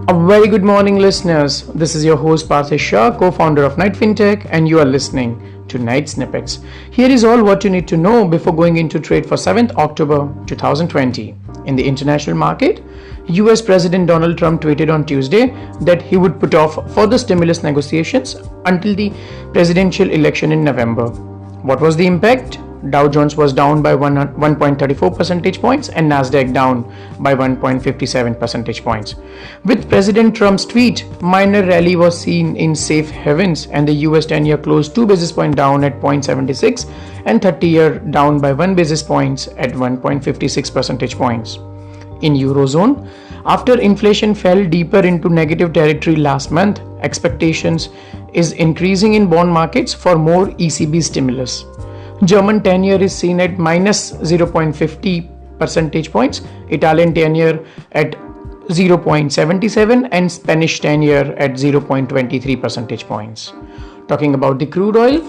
A very good morning, listeners. This is your host Parthesh Shah, co-founder of Fintech, and you are listening to Night Snippets. Here is all what you need to know before going into trade for 7th October 2020. In the international market, US President Donald Trump tweeted on Tuesday that he would put off further stimulus negotiations until the presidential election in November. What was the impact? Dow Jones was down by 1.34 percentage points and Nasdaq down by 1.57 percentage points. With President Trump's tweet, minor rally was seen in safe havens and the US 10-year closed 2 basis points down at 0.76 and 30-year down by 1 basis points at 1.56 percentage points. In Eurozone, after inflation fell deeper into negative territory last month, expectations is increasing in bond markets for more ECB stimulus. German 10-year is seen at minus 0.50 percentage points, Italian 10-year at 0.77 and Spanish 10-year at 0.23 percentage points. Talking about the crude oil,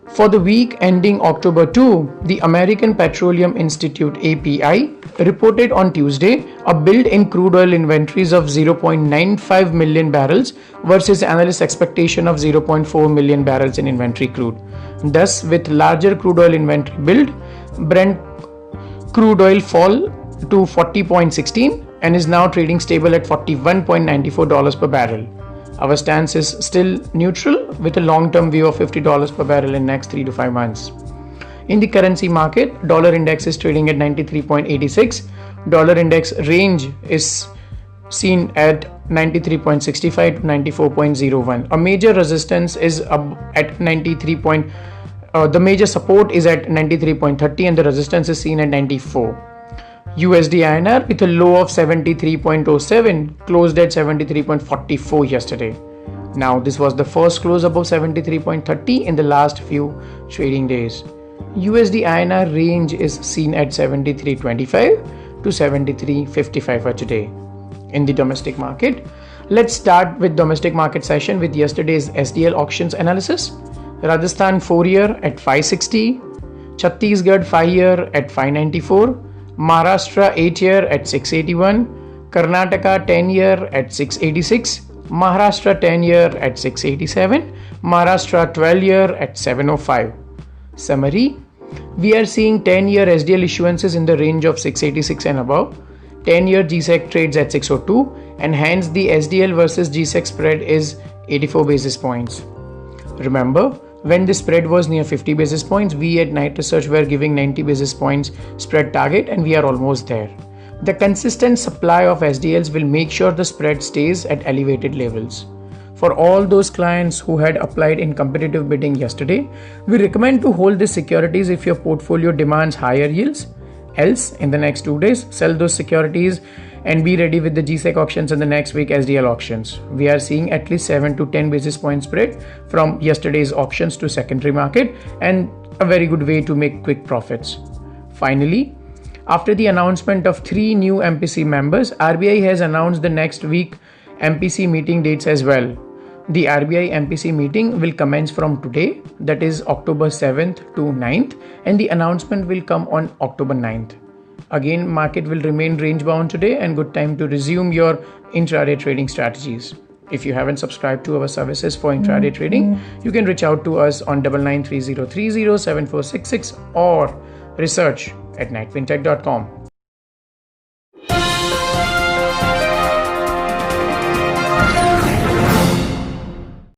for the week ending October 2, the American Petroleum Institute API reported on Tuesday a build in crude oil inventories of 0.95 million barrels versus analyst expectation of 0.4 million barrels in inventory crude. Thus, with larger crude oil inventory build, Brent crude oil fall to 40.16 and is now trading stable at $41.94 per barrel. Our stance is still neutral with a long-term view of $50 per barrel in next 3 to 5 months. In the currency market, dollar index is trading at 93.86. Dollar index range is seen at 93.65 to 94.01. A major resistance is at 93. The major support is at 93.30 and the resistance is seen at 94. USD INR with a low of 73.07 closed at 73.44 yesterday. Now this was the first close above 73.30 in the last few trading days. USD INR range is seen at 73.25 to 73.55 for today. In the domestic market, let's start with domestic market session with yesterday's SDL auctions analysis. Rajasthan 4-year at 560, Chhattisgarh 5-year at 594, Maharashtra 8-year at 681, Karnataka 10-year at 686, Maharashtra 10-year at 687, Maharashtra 12-year at 705. Summary: we are seeing 10-year SDL issuances in the range of 686 and above. 10-year GSEC trades at 602 and hence the SDL versus GSEC spread is 84 basis points. Remember, when the spread was near 50 basis points, we at Night Research were giving 90 basis points spread target and we are almost there. The consistent supply of SDLs will make sure the spread stays at elevated levels. For all those clients who had applied in competitive bidding yesterday, we recommend to hold these securities if your portfolio demands higher yields. Else, in the next 2 days, sell those securities and be ready with the GSEC auctions in the next week SDL auctions. We are seeing at least 7 to 10 basis point spread from yesterday's auctions to secondary market and a very good way to make quick profits. Finally, after the announcement of 3 new MPC members, RBI has announced the next week MPC meeting dates as well. The RBI MPC meeting will commence from today, that is October 7th to 9th, and the announcement will come on October 9th. Again, market will remain range bound today and good time to resume your intraday trading strategies. If you haven't subscribed to our services for intraday trading, you can reach out to us on 9930307466 or research@nightfintech.com.